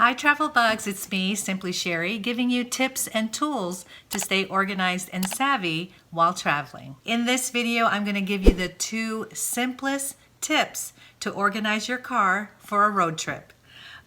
Hi Travel Bugs, it's me, Simply Sherry, giving you tips and tools to stay organized and savvy while traveling. In this video, I'm going to give you the two simplest tips to organize your car for a road trip.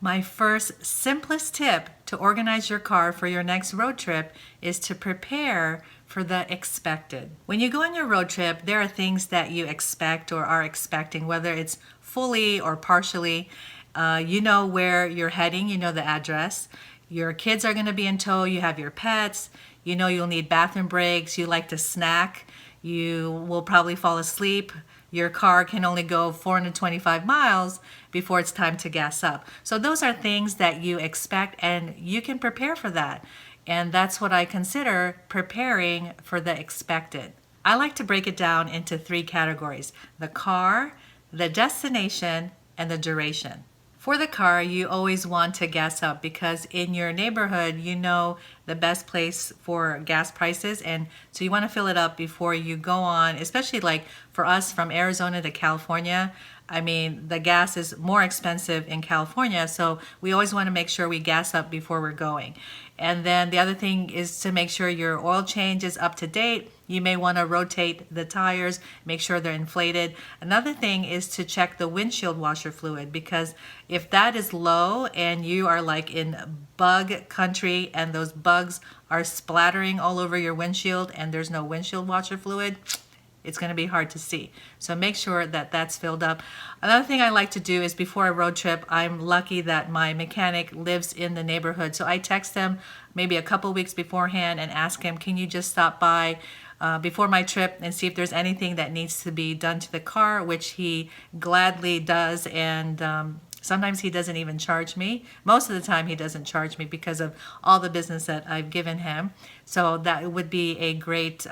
My first simplest tip to organize your car for your next road trip is to prepare for the expected. When you go on your road trip, there are things that you expect or are expecting, whether it's fully or partially. You know where you're heading, you know the address. Your kids are going to be in tow, you have your pets, you know you'll need bathroom breaks, you like to snack, you will probably fall asleep. Your car can only go 425 miles before it's time to gas up. So those are things that you expect and you can prepare for that. And that's what I consider preparing for the expected. I like to break it down into three categories: the car, the destination, and the duration. For the car, you always want to gas up because in your neighborhood, you know the best place for gas prices, and so you want to fill it up before you go on, especially like for us from Arizona to California. I mean, the gas is more expensive in California, so we always want to make sure we gas up before we're going. And then the other thing is to make sure your oil change is up to date. You may want to rotate the tires, make sure they're inflated. Another thing is to check the windshield washer fluid, because if that is low and you are like in bug country and those bugs are splattering all over your windshield and there's no windshield washer fluid, it's going to be hard to see. So make sure that that's filled up. Another thing I like to do is before a road trip, I'm lucky that my mechanic lives in the neighborhood. So I text him maybe a couple weeks beforehand and ask him, can you just stop by before my trip and see if there's anything that needs to be done to the car, which he gladly does. And sometimes he doesn't even charge me. Most of the time he doesn't charge me because of all the business that I've given him. So that would be a great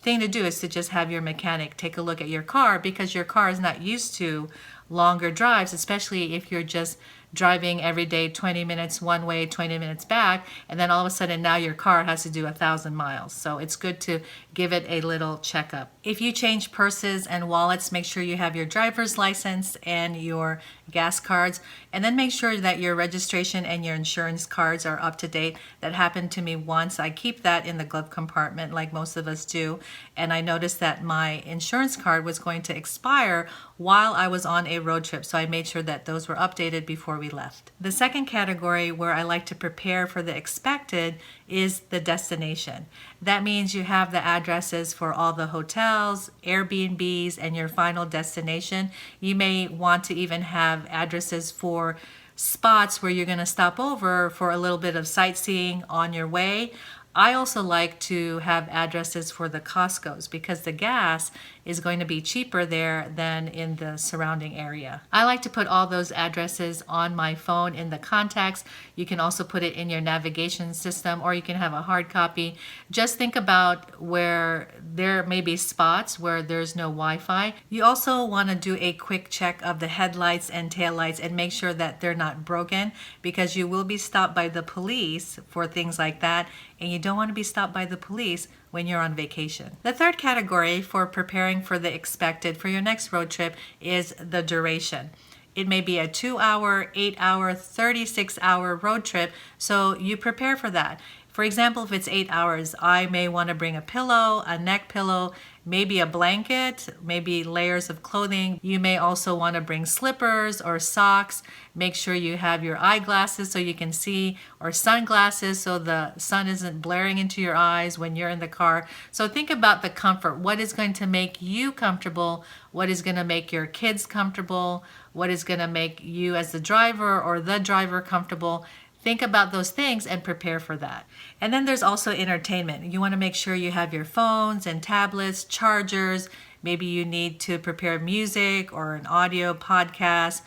thing to do, is to just have your mechanic take a look at your car, because your car is not used to longer drives, especially if you're just driving every day 20 minutes one way, 20 minutes back, and then all of a sudden now your car has to do 1,000 miles. So it's good to give it a little checkup. If you change purses and wallets, make sure you have your driver's license and your gas cards, and then make sure that your registration and your insurance cards are up to date. That happened to me once. I keep that in the glove compartment like most of us do, and I noticed that my insurance card was going to expire while I was on a road trip, so I made sure that those were updated before we left. The second category where I like to prepare for the expected is the destination. That means you have the addresses for all the hotels, Airbnbs, and your final destination. You may want to even have addresses for spots where you're going to stop over for a little bit of sightseeing on your way. I also like to have addresses for the Costco's because the gas is going to be cheaper there than in the surrounding area. I like to put all those addresses on my phone in the contacts. You can also put it in your navigation system, or you can have a hard copy. Just think about where there may be spots where there's no Wi-Fi. You also want to do a quick check of the headlights and taillights and make sure that they're not broken, because you will be stopped by the police for things like that, and you don't want to be stopped by the police when you're on vacation. The third category for preparing for the expected for your next road trip is the duration. It may be a 2-hour, 8-hour, 36-hour road trip, so you prepare for that. For example, if it's 8 hours, I may want to bring a pillow, a neck pillow, maybe a blanket, maybe layers of clothing. You may also want to bring slippers or socks. Make sure you have your eyeglasses so you can see, or sunglasses so the sun isn't blaring into your eyes when you're in the car. So think about the comfort. What is going to make you comfortable? What is going to make your kids comfortable? What is going to make you as the driver or the driver comfortable? Think about those things and prepare for that. And then there's also entertainment. You want to make sure you have your phones and tablets, chargers. Maybe you need to prepare music or an audio podcast,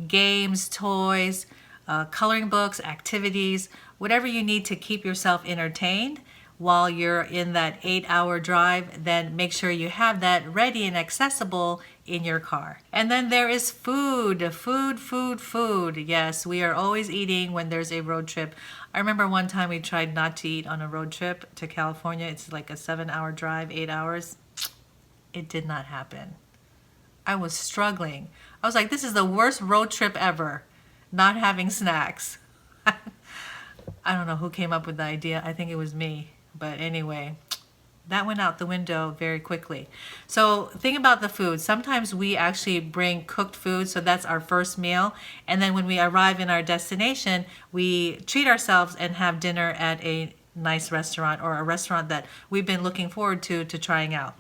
games, toys, coloring books, activities, whatever you need to keep yourself entertained while you're in that 8-hour drive. Then make sure you have that ready and accessible in your car. And then there is food. Yes, we are always eating when there's a road trip. I remember one time we tried not to eat on a road trip to California. It's like a 7-hour drive, 8 hours. It did not happen. I was struggling. I was like, this is the worst road trip ever, not having snacks. I don't know who came up with the idea. I think it was me. But anyway, that went out the window very quickly. So think about the food. Sometimes we actually bring cooked food, so that's our first meal. And then when we arrive in our destination, we treat ourselves and have dinner at a nice restaurant or a restaurant that we've been looking forward to trying out.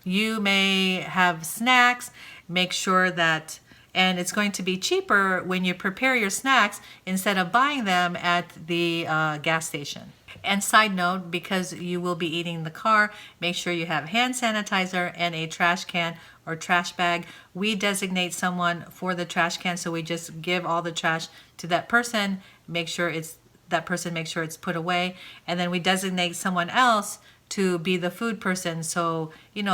You may have snacks. Make sure that, and it's going to be cheaper when you prepare your snacks instead of buying them at the gas station. And side note, because you will be eating in the car, make sure you have hand sanitizer and a trash can or trash bag. We designate someone for the trash can, so we just give all the trash to that person, make sure it's put away, and then we designate someone else to be the food person. So,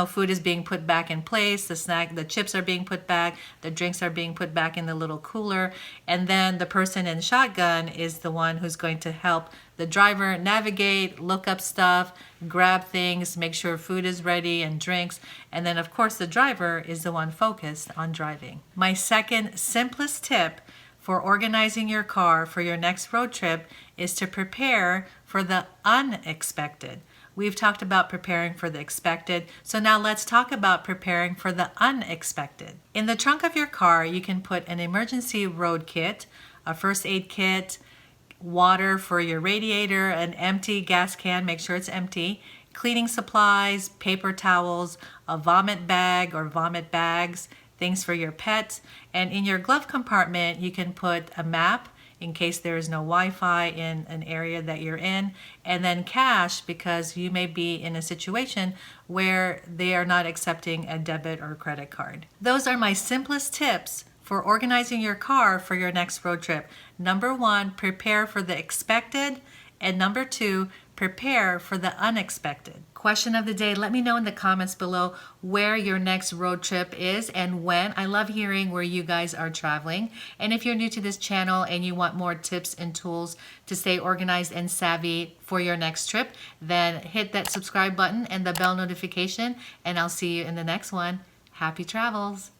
food is being put back in place, the chips are being put back, the drinks are being put back in the little cooler, and then the person in shotgun is the one who's going to help the driver navigate, look up stuff, grab things, make sure food is ready and drinks, and then of course the driver is the one focused on driving. My second simplest tip for organizing your car for your next road trip is to prepare for the unexpected. We've talked about preparing for the expected, so now let's talk about preparing for the unexpected. In the trunk of your car, you can put an emergency road kit, a first aid kit, water for your radiator, an empty gas can, make sure it's empty, cleaning supplies, paper towels, a vomit bag or vomit bags, things for your pets, and in your glove compartment, you can put a map in case there is no Wi-Fi in an area that you're in, and then cash because you may be in a situation where they are not accepting a debit or credit card. Those are my simplest tips for organizing your car for your next road trip. Number 1, prepare for the expected, and number 2, prepare for the unexpected. Question of the day, let me know in the comments below where your next road trip is and when. I love hearing where you guys are traveling. And if you're new to this channel and you want more tips and tools to stay organized and savvy for your next trip, then hit that subscribe button and the bell notification, and I'll see you in the next one. Happy travels!